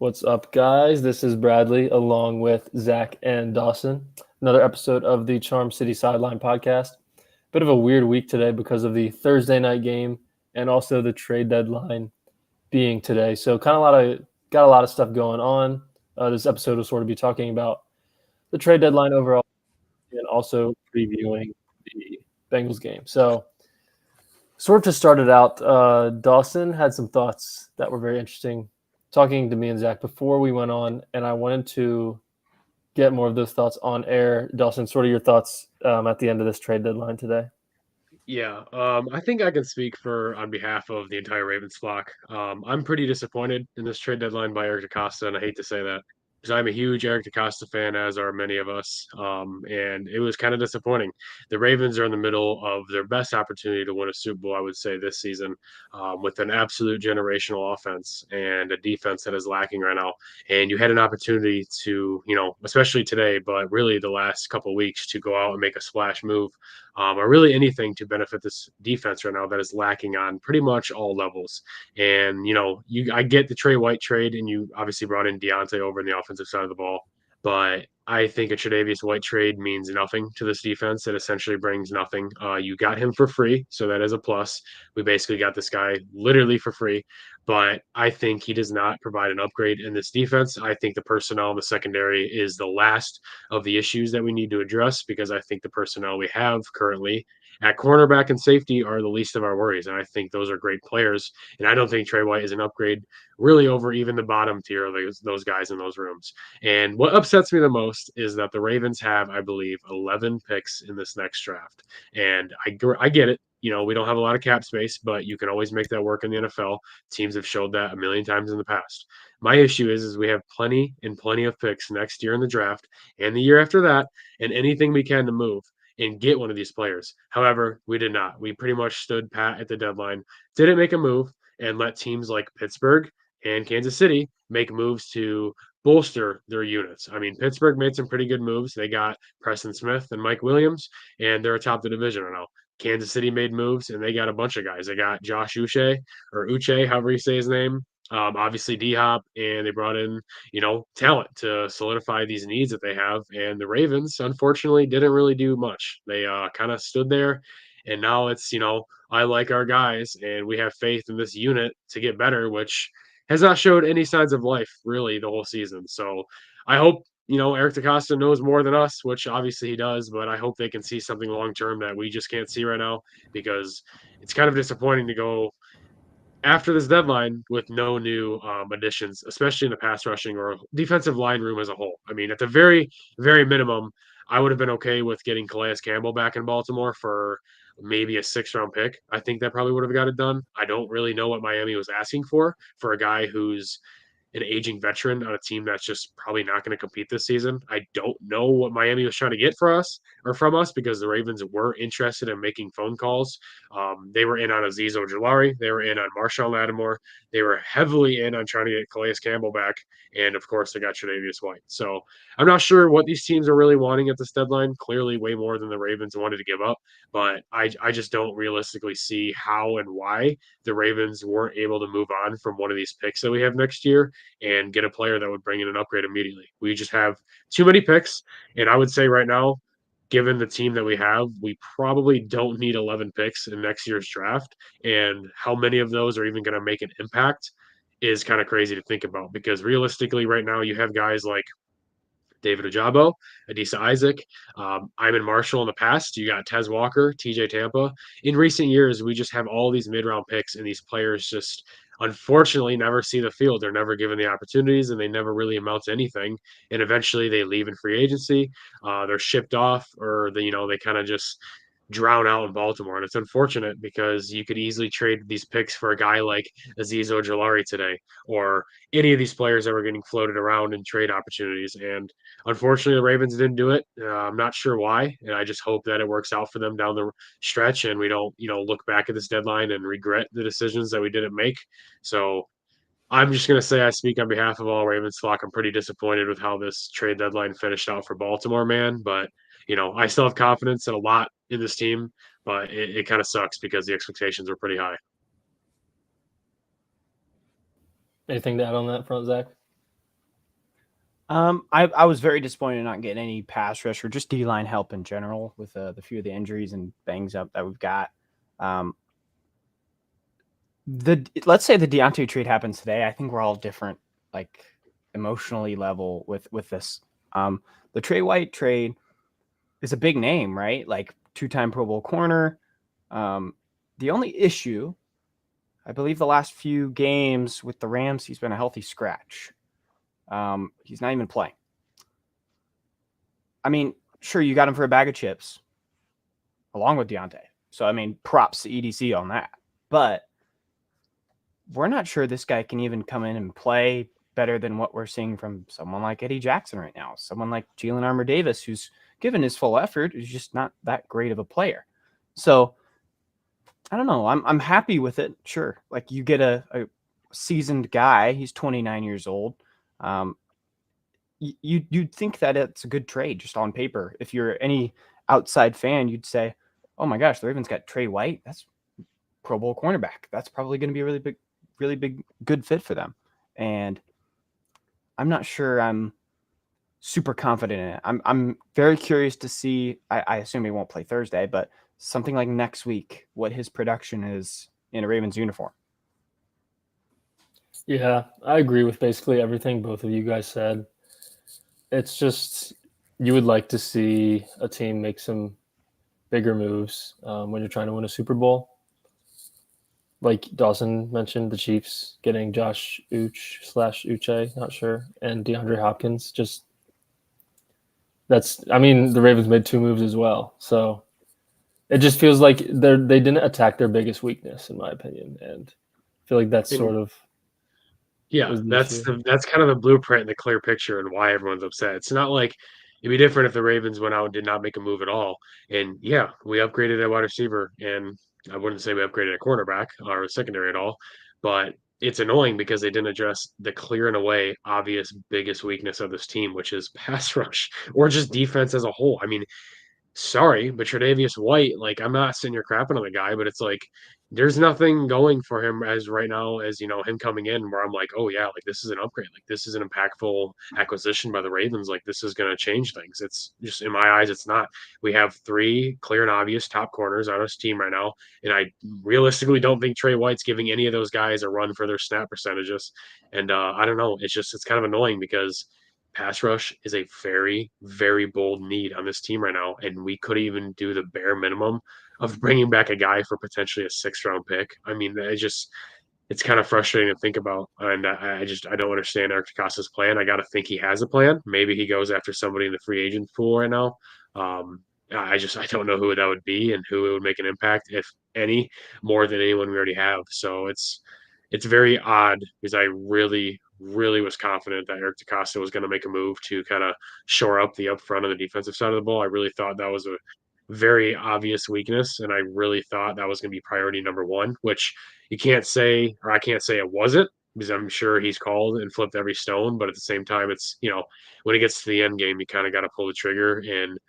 What's up, guys? This is Bradley along with Zach and Dawson. Another episode of the Charm City Sideline podcast. Bit of a weird week today because of the Thursday night game and also the trade deadline being today. So, got a lot of stuff going on. This episode will sort of be talking about the trade deadline overall and also previewing the Bengals game. So, sort of to start it out, Dawson had some thoughts that were very interesting talking to me and Zach before we went on, and I wanted to get more of those thoughts on air. Dawson, sort of your thoughts at the end of this trade deadline today. Yeah, I think I can speak for on behalf of the entire Ravens flock. I'm pretty disappointed in this trade deadline by Eric DeCosta, and I hate to say that because I'm a huge Eric DeCosta fan, as are many of us. And it was kind of disappointing. The Ravens are in the middle of their best opportunity to win a Super Bowl, I would say, this season, with an absolute generational offense and a defense that is lacking right now. And you had an opportunity to, especially today, but really the last couple of weeks, to go out and make a splash move or really anything to benefit this defense right now that is lacking on pretty much all levels. And I get the Trey White trade, and you obviously brought in Deontay over in the offensive side of the ball, but I think a Tre'Davious White trade means nothing to this defense. It essentially brings nothing. You got him for free, so that is a plus. We basically got this guy literally for free, but I think he does not provide an upgrade in this defense. I think the personnel in the secondary is the last of the issues that we need to address because I think the personnel we have currently at cornerback and safety are the least of our worries. And I think those are great players. And I don't think Trey White is an upgrade really over even the bottom tier of those guys in those rooms. And what upsets me the most is that the Ravens have, I believe, 11 picks in this next draft. And I get it. We don't have a lot of cap space, but you can always make that work in the NFL. Teams have showed that a million times in the past. My issue is we have plenty and plenty of picks next year in the draft and the year after that, and anything we can to move and get one of these players. However, we did not. We pretty much stood pat at the deadline, didn't make a move, and let teams like Pittsburgh and Kansas City make moves to bolster their units. I mean, Pittsburgh made some pretty good moves. They got Preston Smith and Mike Williams, and they're atop the division right now. Kansas City made moves, and they got a bunch of guys. They got Josh Uche, or Uche, however you say his name. Obviously D Hop, and they brought in talent to solidify these needs that they have. And the Ravens, unfortunately, didn't really do much. They kind of stood there, and now it's I like our guys, and we have faith in this unit to get better, which has not showed any signs of life really the whole season. So I hope Eric DeCosta knows more than us, which obviously he does, but I hope they can see something long term that we just can't see right now because it's kind of disappointing to go after this deadline with no new additions, especially in the pass rushing or defensive line room as a whole. I mean, at the very, very minimum, I would have been okay with getting Calais Campbell back in Baltimore for maybe a 6th round pick. I think that probably would have got it done. I don't really know what Miami was asking for a guy who's an aging veteran on a team that's just probably not going to compete this season. I don't know what Miami was trying to get for us or from us because the Ravens were interested in making phone calls. They were in on Azeez Ojulari. They were in on Marshawn Lattimore. They were heavily in on trying to get Calais Campbell back. And of course, they got Tre'Davious White. So I'm not sure what these teams are really wanting at this deadline. Clearly, way more than the Ravens wanted to give up. But I just don't realistically see how and why the Ravens weren't able to move on from one of these picks that we have next year and get a player that would bring in an upgrade immediately. We just have too many picks. And I would say right now, given the team that we have, we probably don't need 11 picks in next year's draft. And how many of those are even going to make an impact is kind of crazy to think about because realistically, right now, you have guys like David Ajabo, Adisa Isaac, Iman Marshall in the past. You got Tez Walker, TJ Tampa. In recent years, we just have all these mid-round picks, and these players just unfortunately never see the field. They're never given the opportunities, and they never really amount to anything. And eventually, they leave in free agency. They're shipped off, or they kind of just drown out in Baltimore. And it's unfortunate because you could easily trade these picks for a guy like Azeez Ojulari today or any of these players that were getting floated around in trade opportunities. And unfortunately, the Ravens didn't do it. I'm not sure why. And I just hope that it works out for them down the stretch and we don't, look back at this deadline and regret the decisions that we didn't make. So I'm just going to say I speak on behalf of all Ravens flock. I'm pretty disappointed with how this trade deadline finished out for Baltimore, man. But, I still have confidence in a lot in this team, but it kind of sucks because the expectations were pretty high. Anything to add on that front, Zach? I was very disappointed in not getting any pass rush or just D line help in general with the few of the injuries and bangs up that we've got. Um, let's say the Deontay trade happens today. I think we're all different, like emotionally level with this. The Trey White trade is a big name, right? Like 2-time Pro Bowl corner. The only issue, I believe, the last few games with the Rams, he's been a healthy scratch. He's not even playing. I mean, sure, you got him for a bag of chips, along with Deontay. So, I mean, props to EDC on that. But we're not sure this guy can even come in and play better than what we're seeing from someone like Eddie Jackson right now. Someone like Jalen Armour Davis, who's given his full effort, is just not that great of a player. So, I don't know. I'm happy with it. Sure. Like you get a seasoned guy. He's 29 years old. You'd think that it's a good trade just on paper. If you're any outside fan, you'd say, "Oh my gosh, the Ravens got Trey White. That's Pro Bowl cornerback. That's probably going to be a really big, good fit for them." And I'm not sure I'm super confident in it. I'm very curious to see. I assume he won't play Thursday, but something like next week, what his production is in a Ravens uniform. Yeah, I agree with basically everything both of you guys said. It's just you would like to see a team make some bigger moves when you're trying to win a Super Bowl. Like Dawson mentioned, the Chiefs getting Josh Uche, not sure, and DeAndre Hopkins. Just I mean, the Ravens made 2 moves as well, so it just feels like they didn't attack their biggest weakness, in my opinion, and I feel like that's And sort of yeah, was the issue. that's kind of the blueprint and the clear picture and why everyone's upset. It's not like it'd be different if the Ravens went out and did not make a move at all. And yeah, we upgraded a wide receiver, and I wouldn't say we upgraded a cornerback or a secondary at all, but it's annoying because they didn't address the clear and away obvious biggest weakness of this team, which is pass rush or just defense as a whole. I mean, sorry, but Tre'Davious White, like I'm not sitting here crapping on the guy, but it's like there's nothing going for him as right now as him coming in where I'm like, oh yeah, like this is an upgrade, like this is an impactful acquisition by the Ravens, like this is gonna change things. It's just in my eyes, it's not. We have 3 clear and obvious top corners on this team right now, and I realistically don't think Trey White's giving any of those guys a run for their snap percentages. And I don't know, it's kind of annoying because pass rush is a very, very bold need on this team right now, and we could even do the bare minimum of bringing back a guy for potentially a 6th round pick. I mean, it's kind of frustrating to think about, and I don't understand Eric DeCosta's plan. I got to think he has a plan. Maybe he goes after somebody in the free agent pool right now. I don't know who that would be and who it would make an impact, if any, more than anyone we already have. So it's very odd because I really, really was confident that Eric DeCosta was going to make a move to kind of shore up the up front on the defensive side of the ball. I really thought that was a very obvious weakness, and I really thought that was going to be priority number one, which you can't say, or I can't say it wasn't, because I'm sure he's called and flipped every stone. But at the same time, it's, when it gets to the end game, you kind of got to pull the trigger, and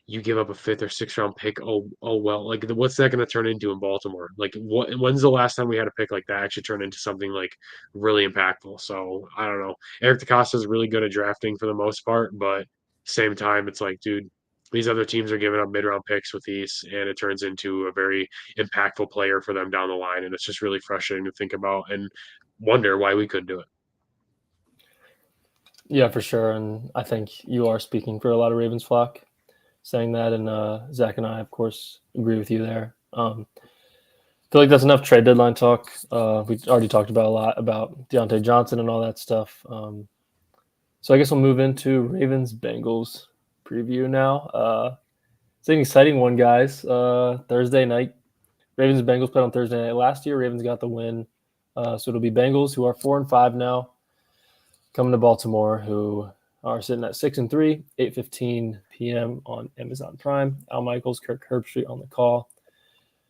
you give up a 5th or 6th round pick. Oh well, like what's that going to turn into in Baltimore? Like when's the last time we had a pick like that actually turn into something like really impactful? So I don't know. Eric DeCosta is really good at drafting for the most part, but same time, it's like, dude, these other teams are giving up mid-round picks with these, and it turns into a very impactful player for them down the line, and it's just really frustrating to think about and wonder why we couldn't do it. Yeah, for sure, and I think you are speaking for a lot of Ravens flock saying that, and Zach and I, of course, agree with you there. I feel like that's enough trade deadline talk. We already talked about a lot about Deontay Johnson and all that stuff. So I guess we'll move into Ravens Bengals preview now. It's an exciting one, guys. Thursday night, Ravens and Bengals played on Thursday night last year. Ravens got the win, so it'll be Bengals, who are 4-5 now, coming to Baltimore, who are sitting at 6-3, 8:15 p.m. on Amazon Prime. Al Michaels, Kirk Herbstreit on the call.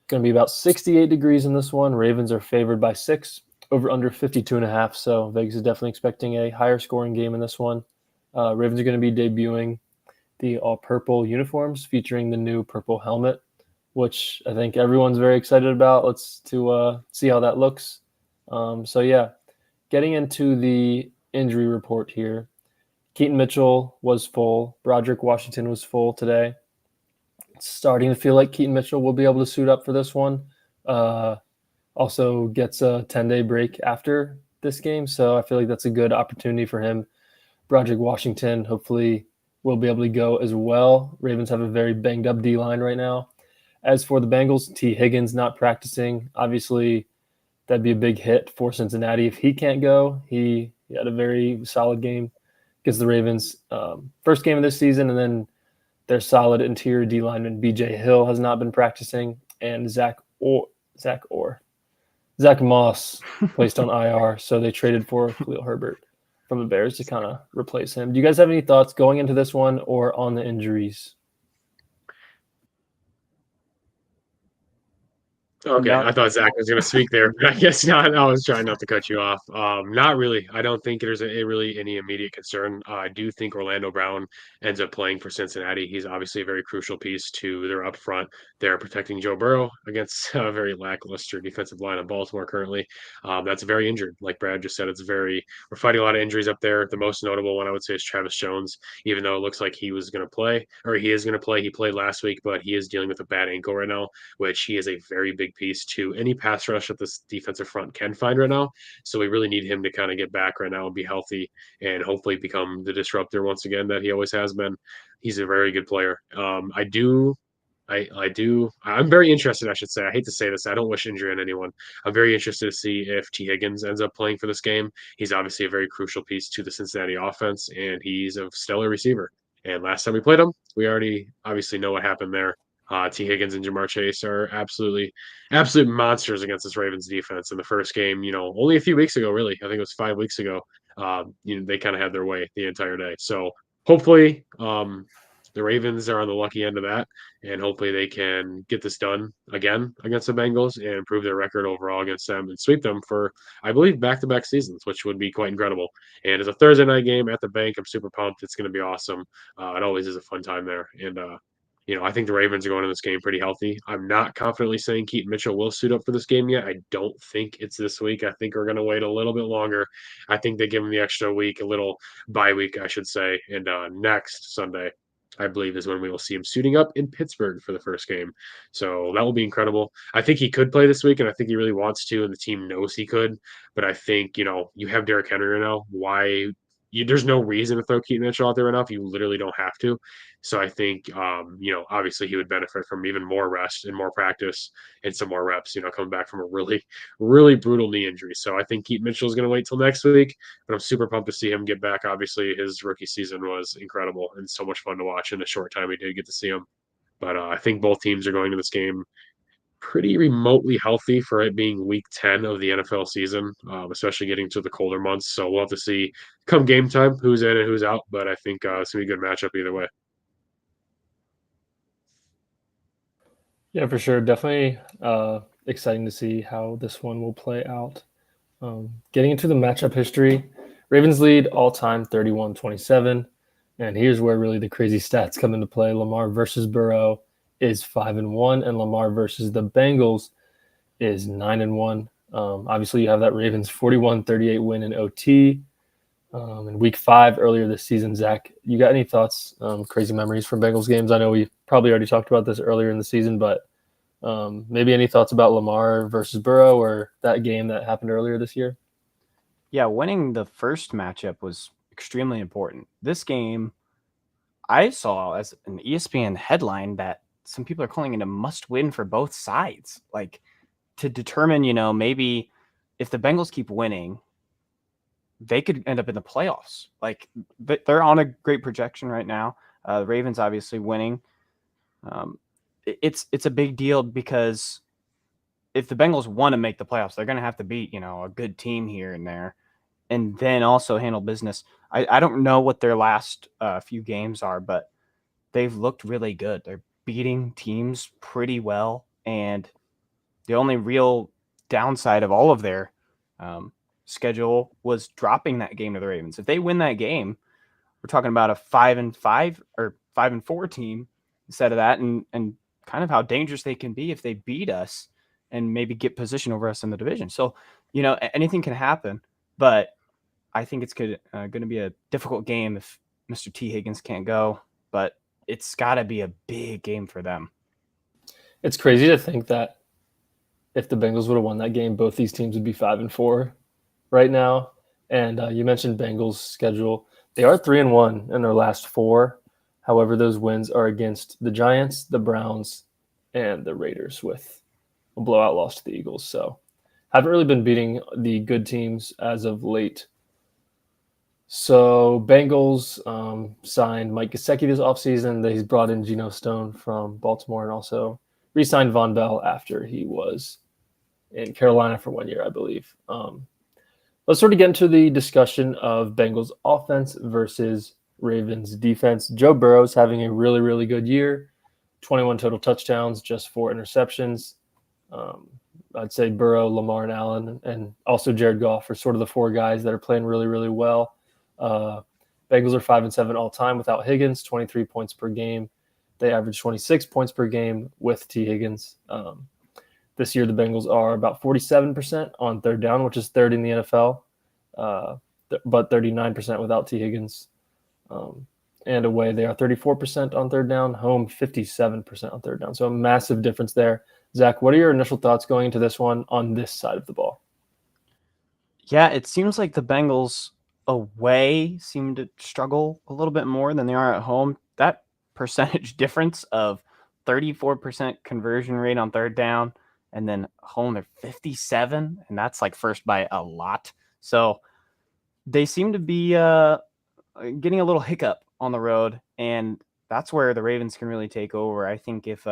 Going to be about 68 degrees in this one. Ravens are favored by 6, over under 52.5. So Vegas is definitely expecting a higher scoring game in this one. Ravens are going to be debuting the all-purple uniforms featuring the new purple helmet, which I think everyone's very excited about. Let's see how that looks. So yeah, getting into the injury report here. Keaton Mitchell was full. Broderick Washington was full today. It's starting to feel like Keaton Mitchell will be able to suit up for this one. Also gets a 10-day break after this game, so I feel like that's a good opportunity for him. Broderick Washington hopefully will be able to go as well. Ravens have a very banged up D-line right now. As for the Bengals, T. Higgins not practicing. Obviously, that'd be a big hit for Cincinnati if he can't go. He had a very solid game against the Ravens. First game of this season, and then their solid interior D lineman B.J. Hill has not been practicing, and Zach Moss placed on IR, so they traded for Khalil Herbert from the Bears to kind of replace him. Do you guys have any thoughts going into this one or on the injuries? Okay, No. I thought Zach was going to speak there, but I guess not. I was trying not to cut you off. Not really. I don't think there's really any immediate concern. I do think Orlando Brown ends up playing for Cincinnati. He's obviously a very crucial piece to their up front. They're protecting Joe Burrow against a very lackluster defensive line of Baltimore currently. That's very injured. Like Brad just said, we're fighting a lot of injuries up there. The most notable one I would say is Travis Jones, even though it looks like he was going to play, or he is going to play. He played last week, but he is dealing with a bad ankle right now, which he is a very big piece to any pass rush that this defensive front can find right now. So we really need him to kind of get back right now and be healthy and hopefully become the disruptor once again that he always has been. He's a very good player. I'm very interested, I should say. I hate to say this. I don't wish injury on anyone. I'm very interested to see if T. Higgins ends up playing for this game. He's obviously a very crucial piece to the Cincinnati offense, and he's a stellar receiver. And last time we played him, we already obviously know what happened there. T. Higgins and Jamar Chase are absolute monsters against this Ravens defense. In the first game, only a few weeks ago, really, I think it was 5 weeks ago. They kind of had their way the entire day. So hopefully, the Ravens are on the lucky end of that, and hopefully they can get this done again against the Bengals and improve their record overall against them and sweep them for, I believe, back-to-back seasons, which would be quite incredible. And as a Thursday night game at the bank, I'm super pumped. It's going to be awesome. It always is a fun time there, and I think the Ravens are going in this game pretty healthy. I'm not confidently saying Keaton Mitchell will suit up for this game yet. I don't think it's this week. I think we're going to wait a little bit longer. I think they give him the extra week, a little bye week, I should say. And next Sunday, I believe, is when we will see him suiting up in Pittsburgh for the first game. So that will be incredible. I think he could play this week, and I think he really wants to, and the team knows he could. But I think, you have Derrick Henry right now. There's no reason to throw Keaton Mitchell out there right now if you literally don't have to. So I think, obviously he would benefit from even more rest and more practice and some more reps, coming back from a really, really brutal knee injury. So I think Keaton Mitchell is going to wait till next week, but I'm super pumped to see him get back. Obviously, his rookie season was incredible and so much fun to watch in the short time we did get to see him. But I think both teams are going to this game pretty remotely healthy for it being week 10 of the NFL season, especially getting to the colder months. So we'll have to see come game time who's in and who's out. But I think it's going to be a good matchup either way. Yeah, for sure. Definitely exciting to see how this one will play out. Getting into the matchup history, Ravens lead all-time 31-27. And here's where really the crazy stats come into play. Lamar versus Burrow is 5-1, and Lamar versus the Bengals is 9-1. Obviously, you have that Ravens 41-38 win in OT. In week 5 earlier this season, Zach, you got any thoughts, crazy memories from Bengals games? I know we probably already talked about this earlier in the season, but maybe any thoughts about Lamar versus Burrow or that game that happened earlier this year? Yeah, winning the first matchup was extremely important. This game, I saw as an ESPN headline that some people are calling it a must-win for both sides. Like, to determine, maybe if the Bengals keep winning, they could end up in the playoffs. Like, they're on a great projection right now. The Ravens obviously winning. It's a big deal because if the Bengals want to make the playoffs, they're going to have to beat, a good team here and there, and then also handle business. I don't know what their last few games are, but they've looked really good. They're beating teams pretty well, and the only real downside of all of their schedule was dropping that game to the Ravens. If they win that game, we're talking about a 5-5 or 5-4 team instead of that, and kind of how dangerous they can be if they beat us and maybe get position over us in the division. So, anything can happen, but I think it's going to be a difficult game Mr. T. Higgins can't go, but it's got to be a big game for them. It's crazy to think that if the Bengals would have won that game, both these teams would be 5-4 right now. And you mentioned Bengals' schedule; they are 3-1 in their last 4. However, those wins are against the Giants, the Browns, and the Raiders, with a blowout loss to the Eagles. So, haven't really been beating the good teams as of late. So, Bengals signed Mike Gesicki this offseason. He's brought in Geno Stone from Baltimore and also re-signed Von Bell after he was in Carolina for 1 year, I believe. Let's sort of get into the discussion of Bengals offense versus Ravens defense. Joe Burrow's having a really, really good year. 21 total touchdowns, just 4 interceptions. I'd say Burrow, Lamar, and Allen, and also Jared Goff are sort of the 4 guys that are playing really, really well. Bengals are 5-7 all time without Higgins, 23 points per game. They average 26 points per game with T. Higgins. This year, the Bengals are about 47% on third down, which is third in the NFL, but 39% without T. Higgins. And away, they are 34% on third down, home 57% on third down. So a massive difference there. Zach, what are your initial thoughts going into this one on this side of the ball? Yeah, it seems like the Bengals away seem to struggle a little bit more than they are at home. That percentage difference of 34% conversion rate on third down, and then home they're 57, and that's like first by a lot. So they seem to be getting a little hiccup on the road, and that's where the Ravens can really take over. I think if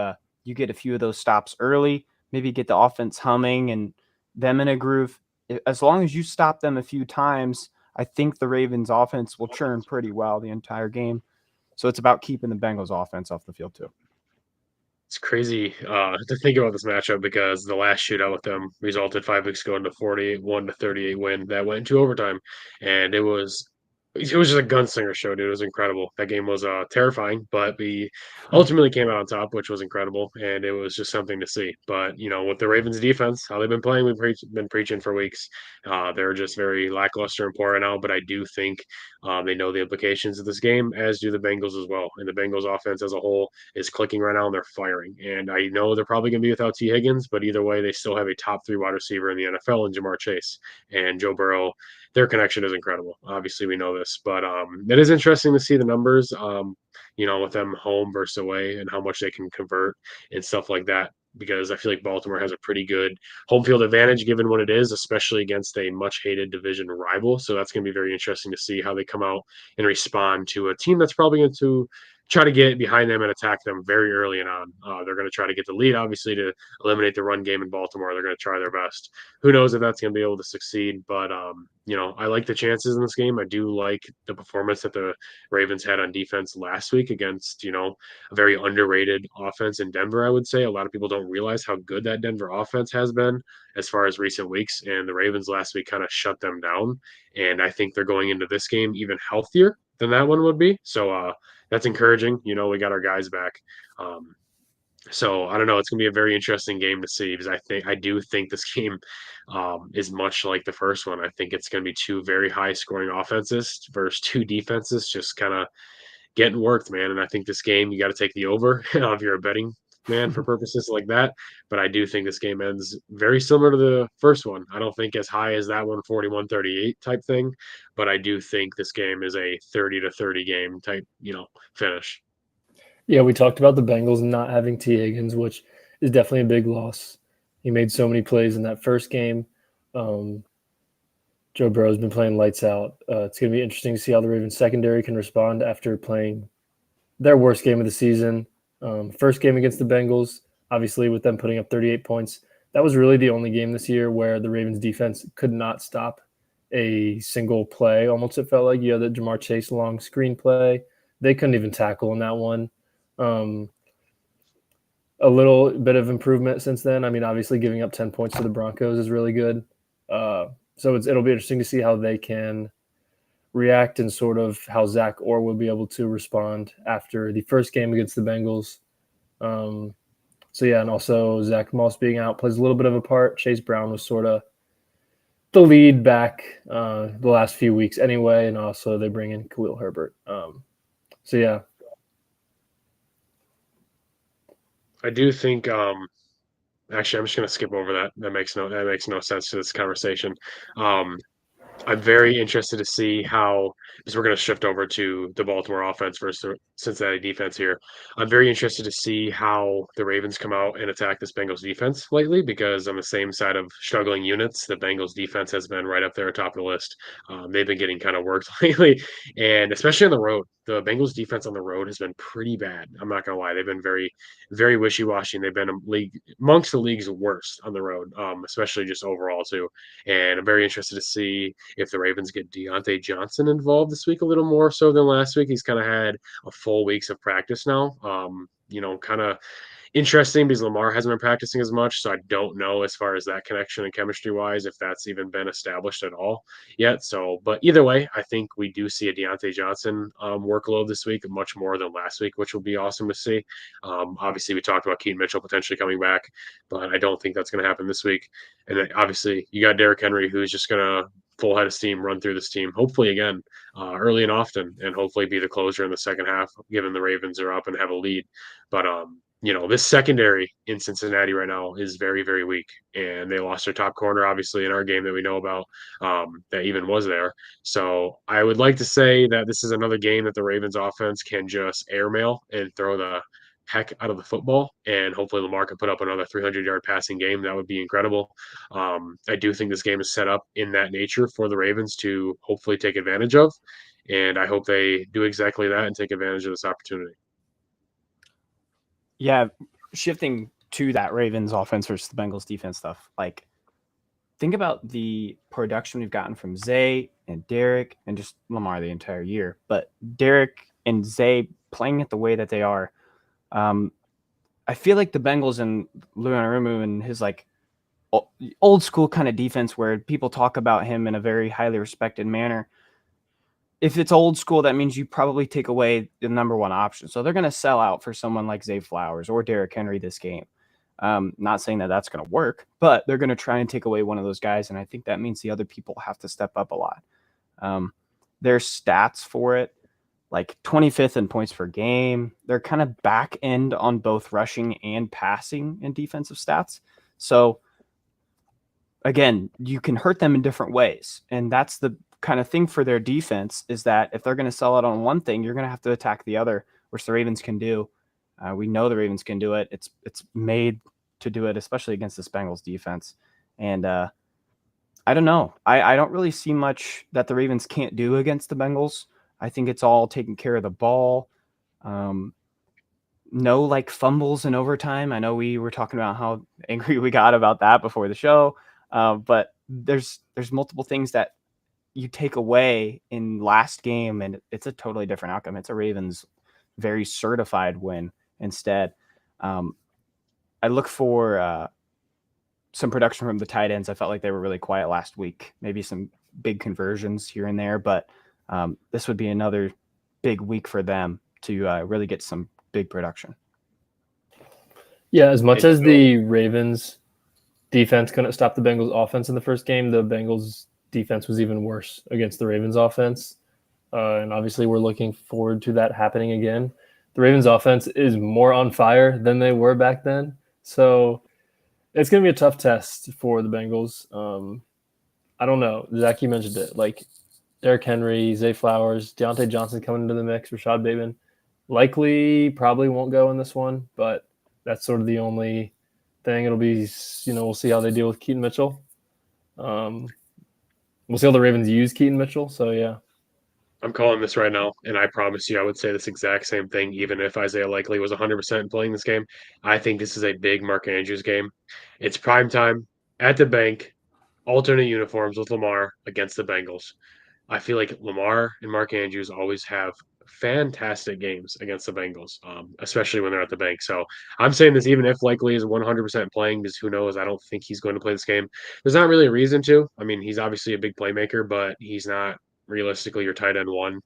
you get a few of those stops early, maybe get the offense humming and them in a groove, as long as you stop them a few times, I think the Ravens offense will churn pretty well the entire game. So it's about keeping the Bengals offense off the field too. It's crazy to think about this matchup because the last shootout with them resulted 5 weeks ago in a 41-38 win that went into overtime, and it was just a gunslinger show, dude. It was incredible. That game was terrifying, but we ultimately came out on top, which was incredible, and it was just something to see. But with the Ravens defense, how they've been playing, been preaching for weeks. They're just very lackluster and poor right now, but I do think they know the implications of this game, as do the Bengals as well. And the Bengals offense as a whole is clicking right now, and they're firing. And I know they're probably going to be without T. Higgins, but either way, they still have a top 3 wide receiver in the NFL in Jamar Chase and Joe Burrow. Their connection is incredible. Obviously, we know this, but it is interesting to see the numbers. With them home versus away and how much they can convert and stuff like that. Because I feel like Baltimore has a pretty good home field advantage given what it is, especially against a much hated division rival. So that's going to be very interesting to see how they come out and respond to a team that's probably going to try to get behind them and attack them very early and on. They're going to try to get the lead, obviously, to eliminate the run game in Baltimore. They're going to try their best. Who knows if that's going to be able to succeed? But I like the chances in this game. I do like the performance that the Ravens had on defense last week against a very underrated offense in Denver. I would say a lot of people don't realize how good that Denver offense has been as far as recent weeks, and the Ravens last week kind of shut them down. And I think they're going into this game even healthier than that one would be. So that's encouraging. We got our guys back. So I don't know. It's gonna be a very interesting game to see because I do think this game is much like the first one. I think it's gonna be 2 very high scoring offenses versus 2 defenses just kind of getting worked, man. And I think this game you got to take the over if you're a betting man for purposes like that. But I do think this game ends very similar to the first one. I don't think as high as that one, 41-38 type thing, but I do think this game is a 30-30 game type, finish. Yeah, we talked about the Bengals not having T. Higgins, which is definitely a big loss. He made so many plays in that first game. Joe Burrow's been playing lights out. It's going to be interesting to see how the Ravens secondary can respond after playing their worst game of the season. First game against the Bengals, obviously with them putting up 38 points. That was really the only game this year where the Ravens defense could not stop a single play. Almost it felt like the Jamar Chase long screen play. They couldn't even tackle in that one. A little bit of improvement since then. I mean, obviously giving up 10 points to the Broncos is really good. So it'll be interesting to see how they can react and sort of how Zach Orr will be able to respond after the first game against the Bengals. And also Zach Moss being out plays a little bit of a part. Chase Brown was sort of the lead back the last few weeks anyway, and also they bring in Khalil Herbert. So yeah, I do think. Actually, I'm just going to skip over that. That makes no sense to this conversation. Um, I'm very interested to see how, because we're going to shift over to the Baltimore offense versus the Cincinnati defense here. I'm very interested to see how the Ravens come out and attack this Bengals defense lately, because on the same side of struggling units, the Bengals defense has been right up there top of the list. They've been getting kind of worked lately, and especially on the road. The Bengals defense on the road has been pretty bad. I'm not going to lie. They've been very, very wishy-washy. They've been amongst the league's worst on the road, especially just overall too. And I'm very interested to see if the Ravens get Deontay Johnson involved this week a little more so than last week. He's kind of had a full weeks of practice now. Kind of interesting because Lamar hasn't been practicing as much, so I don't know as far as that connection and chemistry wise if that's even been established at all yet. So, but either way, I think we do see a Deontay Johnson workload this week, much more than last week, which will be awesome to see. Obviously, we talked about Keaton Mitchell potentially coming back, but I don't think that's going to happen this week. And then obviously, you got Derrick Henry, who's just going to full head of steam run through this team, hopefully again early and often, and hopefully be the closer in the second half, given the Ravens are up and have a lead. But this secondary in Cincinnati right now is very, very weak, and they lost their top corner, obviously, in our game that we know about, that even was there. So I would like to say that this is another game that the Ravens offense can just airmail and throw the heck out of the football, and hopefully Lamar can put up another 300-yard passing game. That would be incredible. I do think this game is set up in that nature for the Ravens to hopefully take advantage of, and I hope they do exactly that and take advantage of this opportunity. Yeah, shifting to that Ravens offense versus the Bengals defense stuff, like think about the production we've gotten from Zay and Derek and just Lamar the entire year. But Derek and Zay playing it the way that they are, I feel like the Bengals and Luanarumu and his like old school kind of defense where people talk about him in a very highly respected manner. If it's old school, that means you probably take away the number one option. So they're going to sell out for someone like Zay Flowers or Derrick Henry this game. Not saying that that's going to work, but they're going to try and take away one of those guys. And I think that means the other people have to step up a lot. There's stats for it, like 25th in points per game. They're kind of back end on both rushing and passing and defensive stats. So again, you can hurt them in different ways. And that's the kind of thing for their defense, is that if they're going to sell out on one thing, you're going to have to attack the other, which the Ravens can do. We know the Ravens can do it. It's made to do it, especially against this Bengals defense. And I don't know. I don't really see much that the Ravens can't do against the Bengals. I think it's all taking care of the ball. No like fumbles in overtime. I know we were talking about how angry we got about that before the show. But there's multiple things that you take away in last game, and it's a totally different outcome. It's a Ravens very certified win instead. I look for some production from the tight ends. I felt like they were really quiet last week, maybe some big conversions here and there, but this would be another big week for them to really get some big production. Yeah, as much as the Ravens defense couldn't stop the Bengals offense in the first game, the Bengals defense was even worse against the Ravens offense. And obviously we're looking forward to that happening again. The Ravens offense is more on fire than they were back then. So it's going to be a tough test for the Bengals. I don't know. Zach, you mentioned it. Like Derrick Henry, Zay Flowers, Deontay Johnson coming into the mix, Rashad Bateman. Likely probably won't go in this one, but that's sort of the only thing. It'll be, we'll see how they deal with Keaton Mitchell. We'll see how the Ravens use Keaton Mitchell. So, yeah. I'm calling this right now, and I promise you I would say this exact same thing even if Isaiah Likely was 100% playing this game. I think this is a big Mark Andrews game. It's prime time at the bank, alternate uniforms with Lamar against the Bengals. I feel like Lamar and Mark Andrews always have fantastic games against the Bengals, especially when they're at the bank. So I'm saying this even if Likely is 100% playing, because who knows? I don't think he's going to play this game. There's not really a reason to. I mean, he's obviously a big playmaker, but he's not realistically your tight end one.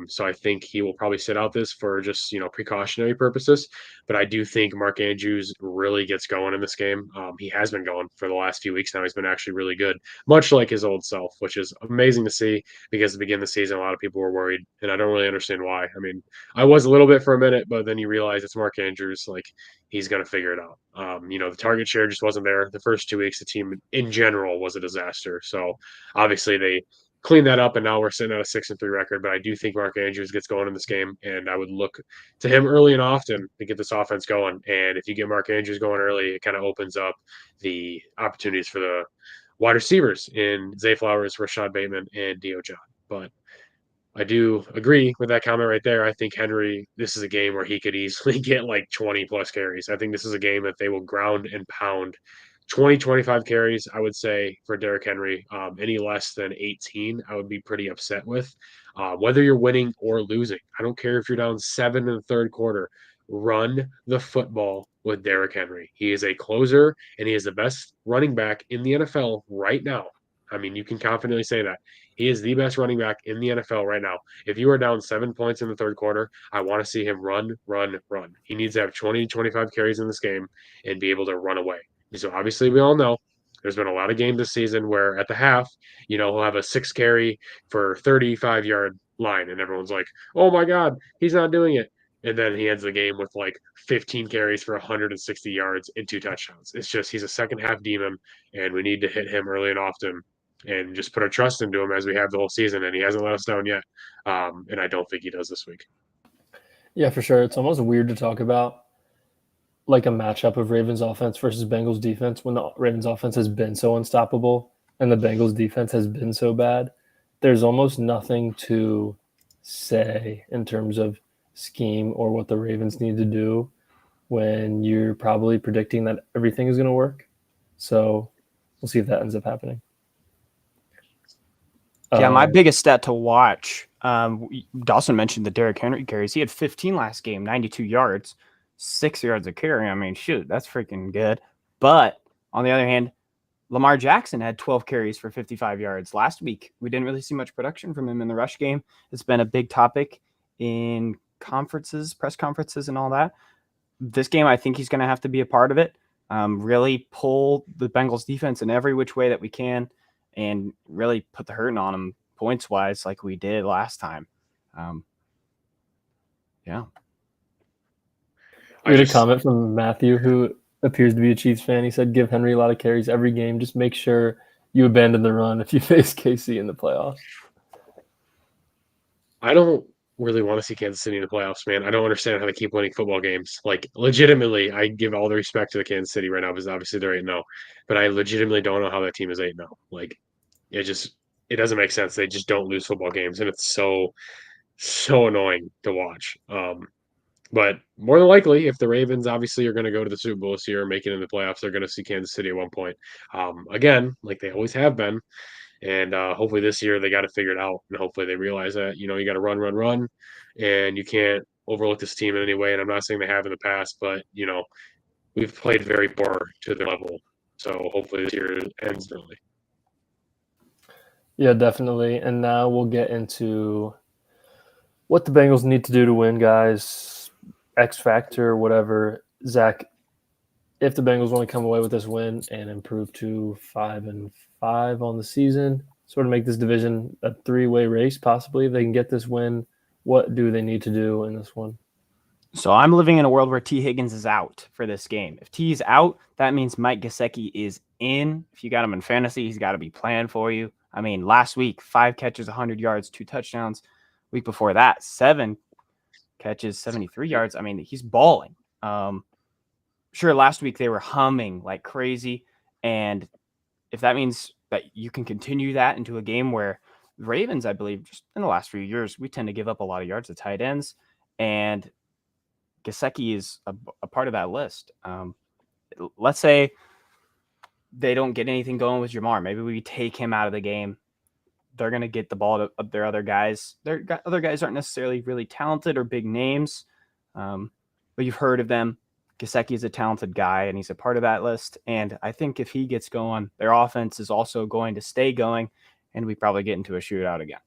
So I think he will probably sit out this for just, precautionary purposes. But I do think Mark Andrews really gets going in this game. He has been going for the last few weeks now. He's been actually really good, much like his old self, which is amazing to see because at the beginning of the season, a lot of people were worried, and I don't really understand why. I mean, I was a little bit for a minute, but then you realize it's Mark Andrews. Like, he's going to figure it out. The target share just wasn't there. The first 2 weeks, the team in general was a disaster. So obviously they clean that up, and now we're sitting at a 6-3 record. But I do think Mark Andrews gets going in this game, and I would look to him early and often to get this offense going. And if you get Mark Andrews going early, it kind of opens up the opportunities for the wide receivers in Zay Flowers, Rashad Bateman, and Dio John. But I do agree with that comment right there. I think Henry, this is a game where he could easily get like 20 plus carries. I think this is a game that they will ground and pound 20, 25 carries, I would say, for Derrick Henry. Any less than 18, I would be pretty upset with. Whether you're winning or losing, I don't care if you're down 7 in the third quarter. Run the football with Derrick Henry. He is a closer, and he is the best running back in the NFL right now. I mean, you can confidently say that. He is the best running back in the NFL right now. If you are down 7 points in the third quarter, I want to see him run, run, run. He needs to have 20, 25 carries in this game and be able to run away. So obviously, we all know there's been a lot of games this season where at the half, he'll have a 6 carry for 35-yard line, and everyone's like, oh my God, he's not doing it. And then he ends the game with like 15 carries for 160 yards and 2 touchdowns. It's just he's a second half demon, and we need to hit him early and often and just put our trust into him as we have the whole season. And he hasn't let us down yet. And I don't think he does this week. Yeah, for sure. It's almost weird to talk about like a matchup of Ravens offense versus Bengals defense when the Ravens offense has been so unstoppable and the Bengals defense has been so bad. There's almost nothing to say in terms of scheme or what the Ravens need to do when you're probably predicting that everything is going to work. So we'll see if that ends up happening. Yeah, my biggest stat to watch, Dawson mentioned the Derrick Henry carries. He had 15 last game, 92 yards, 6 yards a carry. I mean, shoot, that's freaking good. But on the other hand, Lamar Jackson had 12 carries for 55 yards last week. We didn't really see much production from him in the rush game. It's been a big topic in conferences, press conferences, and all that. This game, I think he's going to have to be a part of it. Really pull the Bengals defense in every which way that we can and really put the hurting on them points-wise like we did last time. Yeah. We had a comment from Matthew, who appears to be a Chiefs fan. He said, give Henry a lot of carries every game. Just make sure you abandon the run if you face KC in the playoffs. I don't really want to see Kansas City in the playoffs, man. I don't understand how they keep winning football games. Like, legitimately, I give all the respect to the Kansas City right now because obviously they're 8-0. But I legitimately don't know how that team is 8-0. Like, it doesn't make sense. They just don't lose football games, and it's so annoying to watch. But more than likely, if the Ravens obviously are going to go to the Super Bowl this year and make it in the playoffs, they're going to see Kansas City at one point. Again, like they always have been. And hopefully this year they got to figure it out. And hopefully they realize that, you got to run, run, run. And you can't overlook this team in any way. And I'm not saying they have in the past, but, we've played very poor to their level. So hopefully this year ends early. Yeah, definitely. And now we'll get into what the Bengals need to do to win, guys. X factor, whatever. Zach, if the Bengals want to come away with this win and improve to 5-5 on the season, sort of make this division a three-way race, possibly, if they can get this win, what do they need to do in this one? So I'm living in a world where T. Higgins is out for this game. If T is out, that means Mike Gesicki is in. If you got him in fantasy, he's got to be playing for you. I mean, last week, 5 catches, 100 yards, 2 touchdowns. Week before that, 7 catches, 73 yards. I mean, he's balling. Sure, last week they were humming like crazy. And if that means that you can continue that into a game where the Ravens, I believe, just in the last few years, we tend to give up a lot of yards to tight ends. And Gesicki is a part of that list. Let's say they don't get anything going with Jamar. Maybe we take him out of the game. They're going to get the ball to their other guys. Their other guys aren't necessarily really talented or big names, but you've heard of them. Gesicki is a talented guy, and he's a part of that list. And I think if he gets going, their offense is also going to stay going, and we probably get into a shootout again.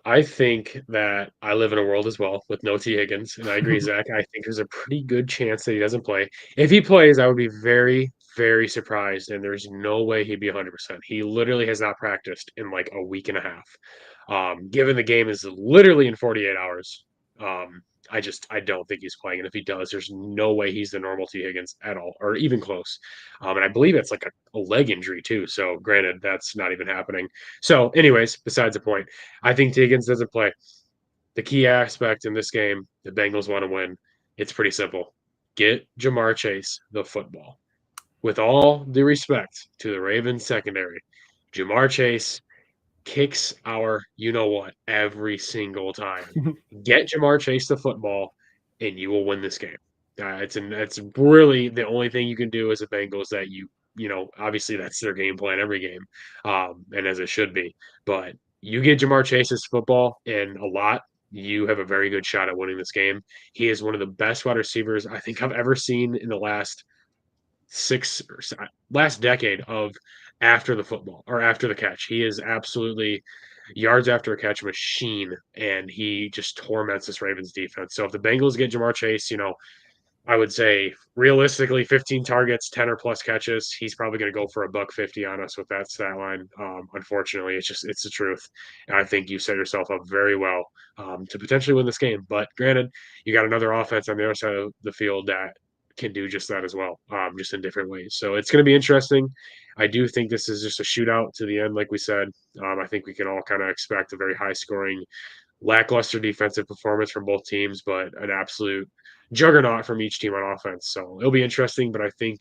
I think that I live in a world as well with no T. Higgins, and I agree, Zach. I think there's a pretty good chance that he doesn't play. If he plays, I would be very, very surprised, and there's no way he'd be 100%. He literally has not practiced in like a week and a half. Given the game is literally in 48 hours, um, I don't think he's playing, and if he does, there's no way he's the normal T. Higgins at all, or even close. And I believe it's like a leg injury too. So, granted, that's not even happening. So, anyways, besides the point. I think Higgins doesn't play. The key aspect in this game, the Bengals want to win. It's pretty simple. Get Jamar Chase the football. With all due respect to the Ravens secondary, Jamar Chase kicks our you know what every single time. Get Jamar Chase the football, and you will win this game. That's really the only thing you can do as a Bengals that obviously that's their game plan every game, and as it should be. But you get Jamar Chase's football and a lot, you have a very good shot at winning this game. He is one of the best wide receivers I think I've ever seen in the last decade of after the football or after the catch. He is absolutely yards after a catch machine, and he just torments this Ravens defense. So if the Bengals get Jamar Chase, I would say realistically 15 targets, 10 or plus catches. He's probably going to go for a $150 on us with that stat line. Unfortunately, it's the truth. And I think you set yourself up very well to potentially win this game. But granted, you got another offense on the other side of the field that can do just that as well, just in different ways. So it's going to be interesting. I do think this is just a shootout to the end, like we said. I think we can all kind of expect a very high scoring lackluster defensive performance from both teams, but an absolute juggernaut from each team on offense. So it'll be interesting, but I think,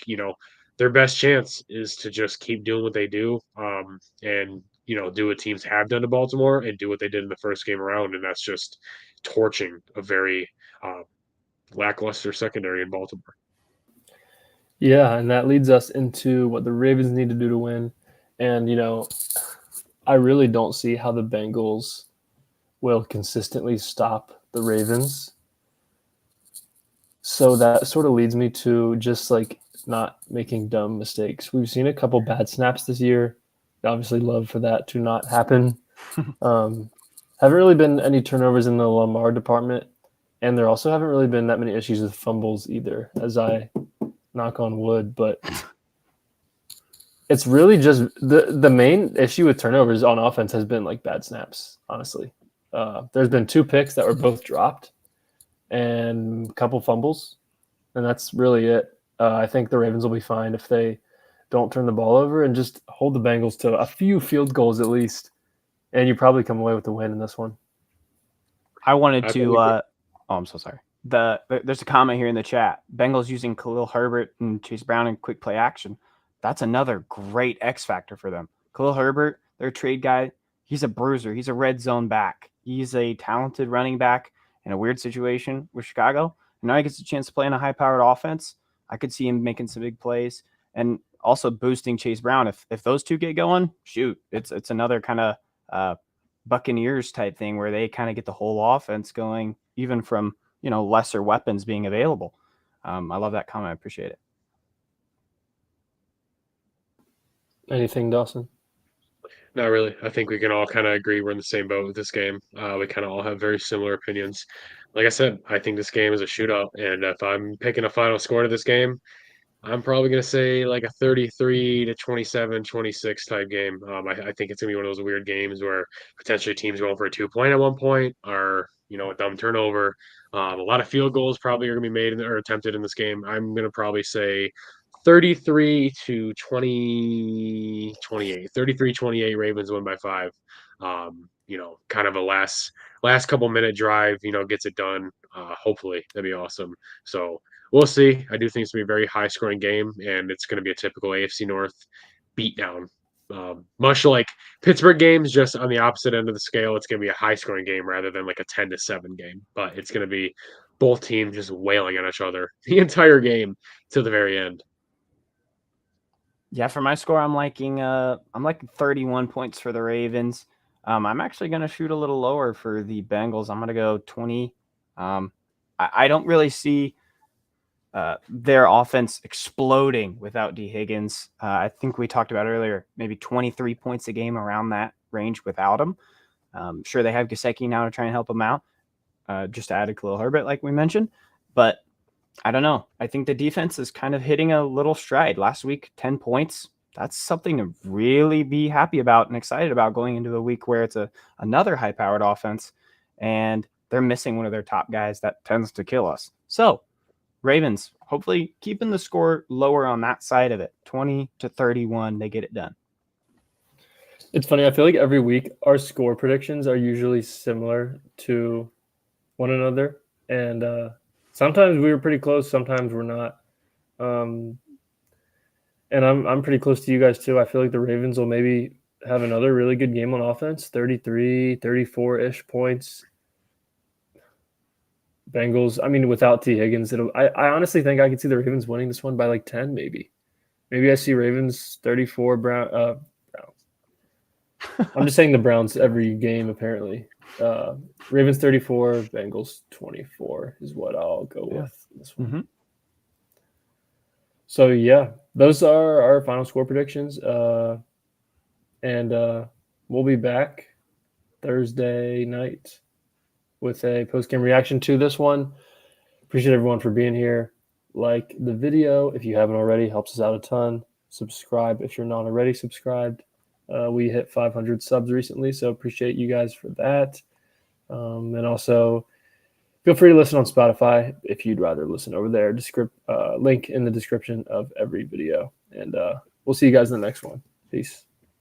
their best chance is to just keep doing what they do, and, do what teams have done to Baltimore and do what they did in the first game around. And that's just torching a very uh, lackluster secondary in Baltimore. Yeah, and that leads us into what the Ravens need to do to win. And, I really don't see how the Bengals will consistently stop the Ravens. So that sort of leads me to just like not making dumb mistakes. We've seen a couple bad snaps this year. Obviously, love for that to not happen. Haven't really been any turnovers in the Lamar department, and there also haven't really been that many issues with fumbles either, as I knock on wood. But it's really just the main issue with turnovers on offense has been like bad snaps, honestly. There's been 2 picks that were both dropped and a couple fumbles, and that's really it. I think the Ravens will be fine if they don't turn the ball over and just hold the Bengals to a few field goals at least, and you probably come away with the win in this one. I wanted to. Oh, I'm so sorry. There's a comment here in the chat. Bengals using Khalil Herbert and Chase Brown in quick play action. That's another great X factor for them. Khalil Herbert, their trade guy, he's a bruiser. He's a red zone back. He's a talented running back in a weird situation with Chicago. And now he gets a chance to play in a high-powered offense. I could see him making some big plays and also boosting Chase Brown. If those two get going, shoot, it's another kind of Buccaneers type thing where they kind of get the whole offense going, even from lesser weapons being available. I love that comment. I appreciate it. Anything, Dawson? Not really. I think we can all kind of agree we're in the same boat with this game. We kind of all have very similar opinions. Like I said, I think this game is a shootout, and if I'm picking a final score to this game, I'm probably going to say like a 33 to 27, 26 type game. I think it's going to be one of those weird games where potentially teams going for a 2 point at one point or, a dumb turnover. A lot of field goals probably are going to be made or attempted in this game. I'm going to probably say 33 to 20, 28. 33-28 Ravens win by 5. Kind of a last couple minute drive, gets it done. Hopefully that'd be awesome. So we'll see. I do think it's going to be a very high scoring game, and it's going to be a typical AFC North beatdown. Much like Pittsburgh games, just on the opposite end of the scale, it's going to be a high scoring game rather than like a 10-7 game. But it's going to be both teams just wailing on each other the entire game to the very end. Yeah, for my score, I'm liking 31 points for the Ravens. I'm actually going to shoot a little lower for the Bengals. I'm going to go 20. I don't really see their offense exploding without D. Higgins. I think we talked about earlier, maybe 23 points a game around that range without him. Sure, they have Gesicki now to try and help them out, just to add a Khalil Herbert, like we mentioned. But I don't know. I think the defense is kind of hitting a little stride. Last week, 10 points. That's something to really be happy about and excited about going into a week where it's another high-powered offense, and they're missing one of their top guys that tends to kill us. So, Ravens, hopefully keeping the score lower on that side of it. 20-31, they get it done. It's funny. I feel like every week our score predictions are usually similar to one another, and sometimes we were pretty close. Sometimes we're not. And I'm pretty close to you guys too. I feel like the Ravens will maybe have another really good game on offense, 33, 34-ish points. Bengals, I mean, without T. Higgins, I honestly think I could see the Ravens winning this one by like 10 maybe. Maybe I see Ravens 34, Browns. I'm just saying the Browns every game apparently. Ravens 34, Bengals 24 is what I'll go with this one. Mm-hmm. So, yeah, those are our final score predictions. And we'll be back Thursday night with a post-game reaction to this one. Appreciate everyone for being here. Like the video if you haven't already. Helps us out a ton. Subscribe if you're not already subscribed. We hit 500 subs recently, so appreciate you guys for that. And also, feel free to listen on Spotify if you'd rather listen over there. Link in the description of every video. And we'll see you guys in the next one. Peace.